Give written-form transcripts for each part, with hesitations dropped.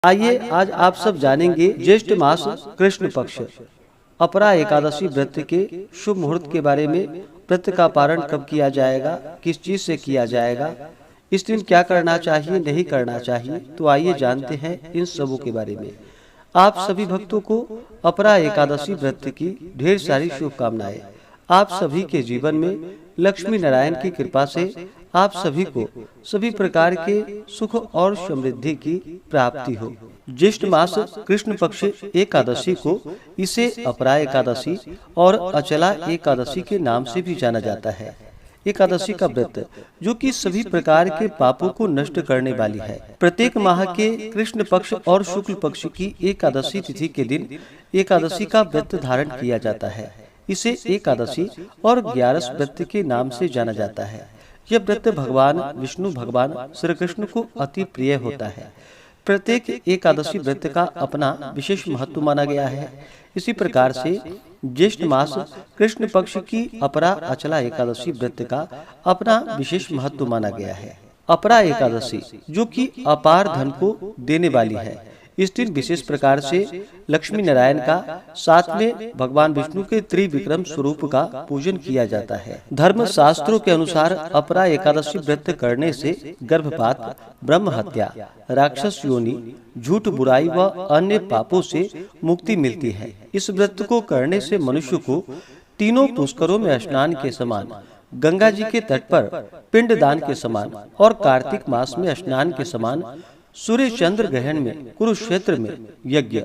आइए आज आप सब जानेंगे ज्येष्ठ मास कृष्ण पक्ष अपरा एकादशी व्रत के शुभ मुहूर्त के बारे में। व्रत का पारण कब किया जाएगा, किस चीज से किया जाएगा, इस दिन क्या करना चाहिए, नहीं करना चाहिए। तो आइए जानते हैं इन सबों के बारे में। आप सभी भक्तों को अपरा एकादशी व्रत की ढेर सारी शुभकामनाएं। आप सभी के जीवन में लक्ष्मी नारायण की कृपा से आप सभी को सभी प्रकार के सुख और समृद्धि की प्राप्ति हो। ज्येष्ठ मास कृष्ण पक्ष एकादशी को इसे अपरा एकादशी और अचला एकादशी के नाम से भी जाना जाता है। एकादशी का व्रत जो कि सभी प्रकार के पापों को नष्ट करने वाली है। प्रत्येक माह के कृष्ण पक्ष और शुक्ल पक्ष की एकादशी तिथि के दिन एकादशी का व्रत धारण किया जाता है। इसे एकादशी और 11 व्रत के नाम से जाना जाता है। यह व्रत भगवान विष्णु भगवान श्री कृष्ण को अति प्रिय होता है। प्रत्येक एकादशी व्रत का अपना विशेष महत्व माना गया है। इसी प्रकार से ज्येष्ठ मास कृष्ण पक्ष की अपरा अचला एकादशी व्रत का अपना विशेष महत्व माना गया है। अपरा एकादशी जो कि अपार धन को देने वाली है। इस दिन विशेष प्रकार से लक्ष्मी नारायण का साथ में भगवान विष्णु के त्रिविक्रम स्वरूप का पूजन किया जाता है। धर्म शास्त्रों के अनुसार अपरा एकादशी व्रत करने से गर्भपात, ब्रह्म हत्या, राक्षस योनि, झूठ, बुराई व अन्य पापों से मुक्ति मिलती है। इस व्रत को करने से मनुष्य को तीनों पुष्करों में स्नान के समान, गंगा जी के तट पर पिंडदान के समान और कार्तिक मास में स्नान के समान, सूर्य चंद्र ग्रहण में, कुरुक्षेत्र में यज्ञ,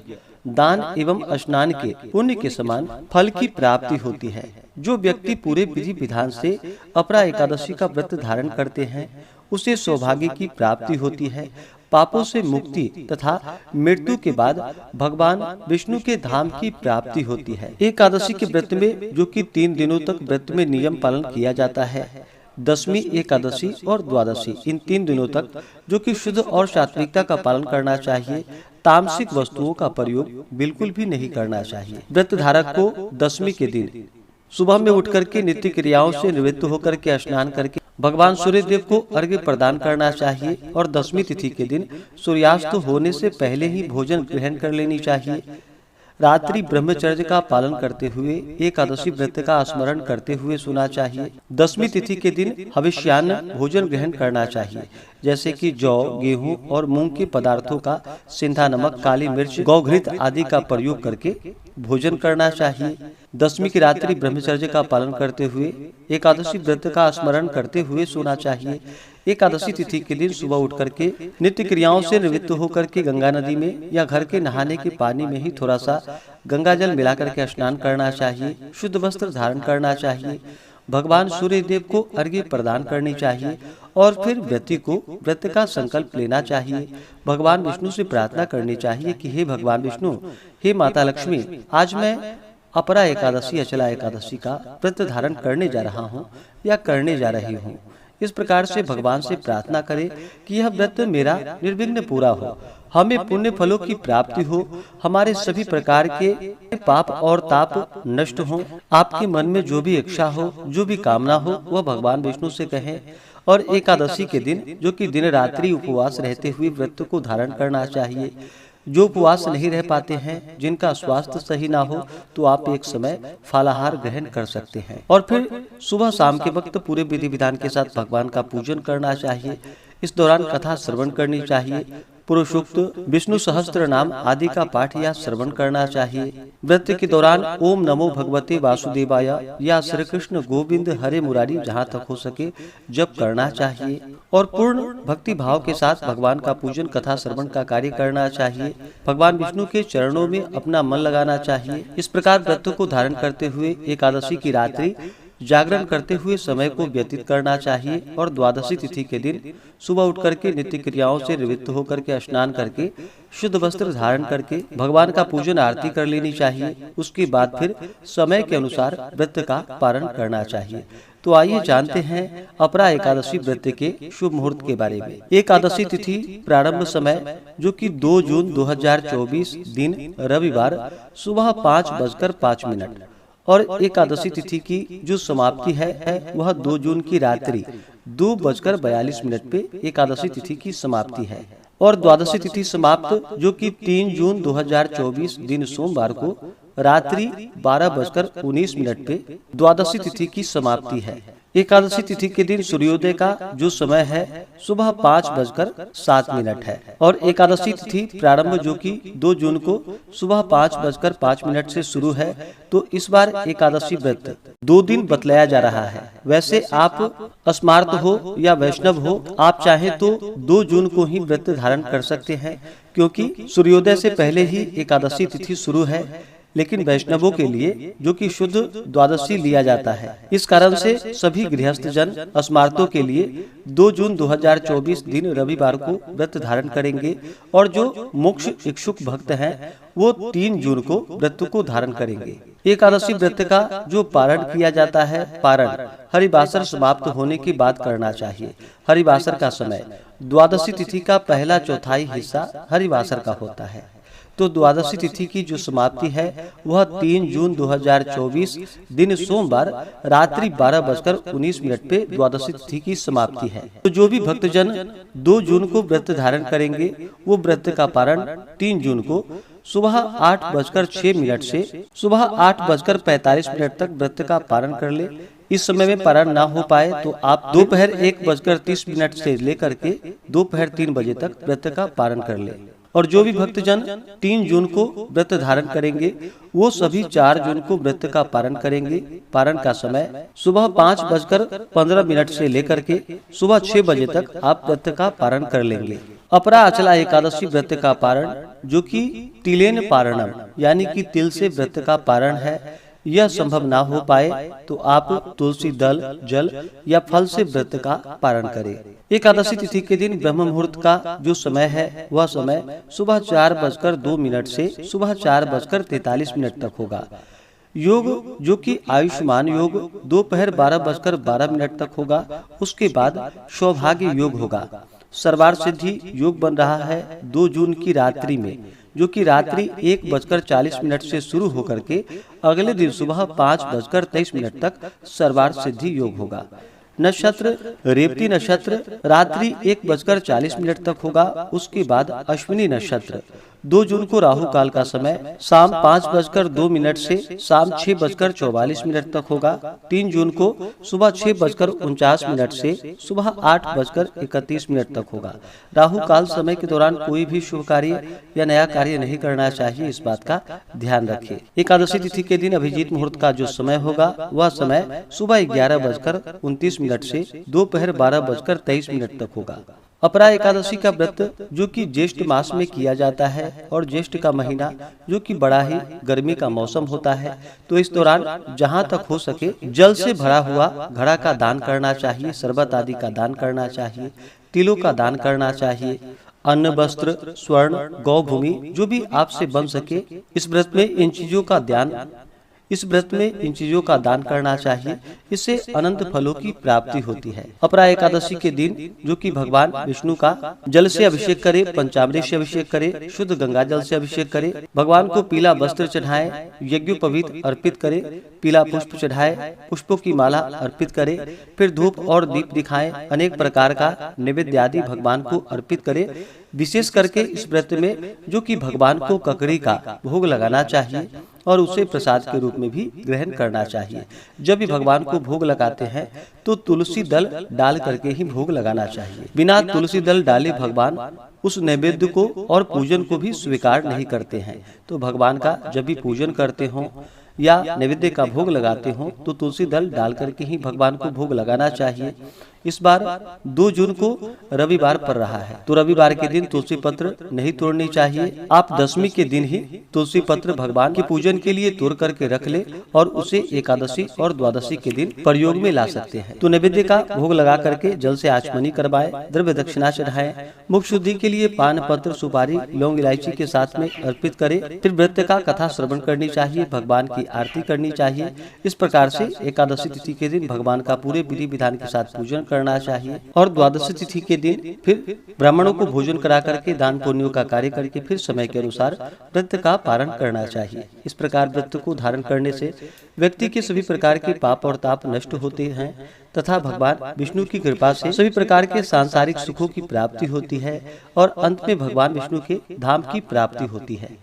दान एवं स्नान के पुण्य के समान फल की प्राप्ति होती है। जो व्यक्ति पूरे विधि विधान से अपरा एकादशी का व्रत धारण करते हैं उसे सौभाग्य की प्राप्ति होती है, पापों से मुक्ति तथा मृत्यु के बाद भगवान विष्णु के धाम की प्राप्ति होती है। एकादशी के व्रत में जो कि 3 दिनों तक व्रत में नियम पालन किया जाता है, दशमी, एकादशी और द्वादशी, इन 3 दिनों तक जो कि शुद्ध और सात्विकता का पालन करना चाहिए। तामसिक वस्तुओं का प्रयोग बिल्कुल भी नहीं करना चाहिए। व्रत धारक को दशमी के दिन सुबह में उठ करके नित्य क्रियाओं से निवृत्त होकर के स्नान करके भगवान सूर्य देव को अर्घ्य प्रदान करना चाहिए और दशमी तिथि के दिन सूर्यास्त होने से पहले ही भोजन ग्रहण कर लेनी चाहिए। रात्रि ब्रह्मचर्य का पालन करते हुए एकादशी व्रत का स्मरण करते हुए सोना चाहिए। दशमी तिथि के दिन हविष्यान्न भोजन ग्रहण करना चाहिए, जैसे कि जौ, गेहूं और मूंग के पदार्थों का सिंधा नमक, काली मिर्च, गौघृत आदि का प्रयोग करके भोजन करना चाहिए। दशमी की रात्रि ब्रह्मचर्य का पालन करते हुए एकादशी व्रत का स्मरण करते हुए सोना चाहिए। एकादशी तिथि के दिन सुबह उठ करके नित्य क्रियाओं से निवृत्त होकर के गंगा नदी में या घर के नहाने के पानी में ही थोड़ा सा गंगा जल मिलाकर के स्नान करना चाहिए। शुद्ध वस्त्र धारण करना चाहिए। भगवान सूर्य देव को अर्घ्य प्रदान करनी चाहिए और फिर व्यक्ति को व्रत का संकल्प लेना चाहिए। भगवान विष्णु से प्रार्थना करनी चाहिए कि हे भगवान विष्णु, हे माता लक्ष्मी, आज मैं अपरा एकादशी अचला एकादशी का व्रत धारण करने जा रहा हूँ या करने जा रही हूँ। इस प्रकार से भगवान से प्रार्थना करें कि यह व्रत मेरा निर्विघ्न पूरा हो, हमें पुण्य फलों की प्राप्ति हो, हमारे सभी प्रकार के पाप और ताप नष्ट हो। आपके मन में जो भी इच्छा हो, जो भी कामना हो, वह भगवान विष्णु से कहें। और एकादशी के दिन जो कि दिन रात्रि उपवास रहते हुए व्रत को धारण करना चाहिए। जो उपवास नहीं रह पाते हैं, जिनका स्वास्थ्य सही ना हो, तो आप एक समय फलाहार ग्रहण कर सकते हैं और फिर सुबह शाम के वक्त पूरे विधि विधान के साथ भगवान का पूजन करना चाहिए। इस दौरान कथा श्रवण करनी चाहिए। पुरुषोक्त, विष्णु सहस्त्र नाम आदि का पाठ या श्रवण करना चाहिए। व्रत के दौरान ओम नमो भगवते वासुदेवाय या श्री कृष्ण गोविंद हरे मुरारी जहाँ तक हो सके जप करना चाहिए और पूर्ण भक्ति भाव के साथ भगवान का पूजन, कथा श्रवण का कार्य करना चाहिए। भगवान विष्णु के चरणों में अपना मन लगाना चाहिए। इस प्रकार व्रत को धारण करते हुए एकादशी की रात्रि जागरण करते हुए समय को व्यतीत करना चाहिए और द्वादशी तिथि के दिन सुबह उठ करके नित्य क्रियाओं से निवृत्त होकर के स्नान करके शुद्ध वस्त्र धारण करके भगवान का पूजन आरती कर लेनी चाहिए। उसके बाद फिर समय के अनुसार व्रत का पारण करना चाहिए। तो आइए जानते हैं अपरा एकादशी व्रत के शुभ मुहूर्त के बारे में। एकादशी तिथि प्रारंभ समय जो कि 2 जून 2024 दिन रविवार सुबह 5:05 और एकादशी तिथि की जो समाप्ति है वह 2 जून की रात्रि 2:42 पे एकादशी तिथि की समाप्ति है। और द्वादशी तिथि समाप्त जो कि 3 जून 2024 दिन सोमवार को रात्रि 12:19 पे द्वादशी तिथि की समाप्ति है। एकादशी तिथि के दिन सूर्योदय का जो समय है सुबह 5:07 है और एकादशी तिथि प्रारंभ जो कि 2 जून को सुबह 5:05 से शुरू है। तो इस बार एकादशी व्रत 2 दिन बतलाया जा रहा है। वैसे आप स्मार्त हो या वैष्णव हो, आप चाहे तो 2 जून को ही व्रत धारण कर सकते हैं, क्योंकि सूर्योदय से पहले ही एकादशी तिथि शुरू है। लेकिन वैष्णवों के लिए जो कि शुद्ध द्वादशी लिया जाता है, इस कारण से सभी गृहस्थ जन स्मार्तों के लिए 2 जून 2024 दिन रविवार को व्रत धारण करेंगे और जो मोक्ष इच्छुक भक्त हैं वो 3 जून को व्रत को धारण करेंगे। एकादशी व्रत का जो पारण किया जाता है, पारण हरिवासर समाप्त होने के बाद करना चाहिए। हरिवासर का समय द्वादशी तिथि का पहला चौथाई हिस्सा हरिवासर का होता है। तो द्वादशी तिथि की जो समाप्ति है वह 3 जून 2024 दिन सोमवार रात्रि 12:19 पे द्वादशी तिथि की समाप्ति है। तो जो भी भक्तजन 2 जून को व्रत धारण करेंगे वो व्रत का पारण 3 जून को सुबह 8:06 से सुबह 8:45 तक व्रत का पारण कर ले। इस समय में पारण ना हो पाए तो आप दोपहर 1:30 से लेकर के दोपहर 3 बजे तक व्रत का पारण कर ले। और जो भी भक्तजन 3 जून को व्रत धारण करेंगे वो सभी 4 जून को व्रत का पारण करेंगे। पारण का समय सुबह 5:15 से लेकर के सुबह 6 बजे तक आप व्रत का पारण कर लेंगे। अपरा अचला एकादशी व्रत का पारण जो कि तिलेन पारणम यानी कि तिल से व्रत का पारण है, यह संभव ना हो पाए तो आप तुलसी दल, जल या फल से व्रत का पारण करें। एकादशी तिथि के दिन ब्रह्म मुहूर्त का जो समय है वह समय सुबह 4:02 से सुबह 4:43 तक होगा। योग जो कि आयुष्मान योग दोपहर 12:12 तक होगा। उसके बाद सौभाग्य योग होगा। सर्वार्थ सिद्धि योग बन रहा है 2 जून की रात्रि में, जो कि रात्रि 1:40 से शुरू होकर के अगले दिन सुबह 5:23 तक सर्वार्थ सिद्धि योग होगा। नक्षत्र रेवती नक्षत्र रात्रि 1:40 तक होगा। उसके बाद अश्विनी नक्षत्र 2 जून को राहु काल का समय शाम 5:02 से शाम 6:44 तक होगा। 3 जून को सुबह 6:49 से सुबह 8:31 तक होगा। राहु काल समय के दौरान कोई भी शुभ कार्य या नया कार्य नहीं करना चाहिए, इस बात का ध्यान रखें। एकादशी तिथि के दिन अभिजीत मुहूर्त का जो समय होगा वह समय सुबह 11:29 से दोपहर 12:23 तक होगा। अपरा एकादशी का व्रत जो कि ज्येष्ठ मास में किया जाता है और ज्येष्ठ का महीना जो कि बड़ा ही गर्मी का मौसम होता है, तो इस दौरान जहां तक हो सके जल से भरा हुआ घड़ा का दान करना चाहिए, शरबत आदि का दान करना चाहिए, तिलों का दान करना चाहिए, अन्न, वस्त्र, स्वर्ण, गौ भूमि जो भी आपसे बन सके इस व्रत में इन चीजों का दान करना चाहिए। इससे अनंत फलों की प्राप्ति होती है। अपरा एकादशी के दिन जो कि भगवान विष्णु का जल से अभिषेक करे, पंचामृत से अभिषेक करे, शुद्ध गंगा जल से अभिषेक करे, भगवान को पीला वस्त्र चढ़ाए, यज्ञोपवीत अर्पित करे, पीला पुष्प चढ़ाए, पुष्पों की माला अर्पित करे, फिर धूप और दीप दिखाए, अनेक प्रकार का नैवेद्य आदि भगवान को अर्पित करे। विशेष करके इस व्रत में जो कि भगवान को ककड़ी का भोग लगाना चाहिए और उसे प्रसाद के रूप में भी ग्रहण करना चाहिए। जब भी भगवान को भोग लगाते हैं तो तुलसी दल डाल करके ही भोग लगाना चाहिए। बिना तुलसी दल डाले भगवान उस नैवेद्य को और पूजन को भी स्वीकार नहीं करते हैं। तो भगवान का जब भी पूजन करते हो या नैवेद्य का भोग लगाते हो तो तुलसी दल डाल करके ही भगवान को भोग लगाना चाहिए। इस बार 2 जून को रविवार पड़ रहा है, तो रविवार के दिन तुलसी पत्र नहीं तोड़नी चाहिए। आप दशमी के दिन ही तुलसी पत्र भगवान के पूजन के लिए तोड़ करके रख ले और उसे एकादशी और द्वादशी के दिन प्रयोग में ला सकते हैं। तो नैवेद्य का भोग लगा करके जल से आचमनी करवाए, द्रव्य दक्षिणा चढ़ाए, मुख शुद्धि के लिए पान, पत्र, सुपारी, लौंग, इलायची के साथ में अर्पित करे। फिर व्रत का कथा श्रवण करनी चाहिए, भगवान की आरती करनी चाहिए। इस प्रकार से एकादशी तिथि के दिन भगवान का पूरे विधि विधान के साथ पूजन करना चाहिए और द्वादशी तिथि के दिन फिर ब्राह्मणों को भोजन करा करके दान पुण्यों का कार्य करके फिर समय के अनुसार व्रत का पारण करना चाहिए। इस प्रकार व्रत को धारण करने से व्यक्ति के सभी प्रकार के पाप और ताप नष्ट होते हैं तथा भगवान विष्णु की कृपा से सभी प्रकार के सांसारिक सुखों की प्राप्ति होती है और अंत में भगवान विष्णु के धाम की प्राप्ति होती है।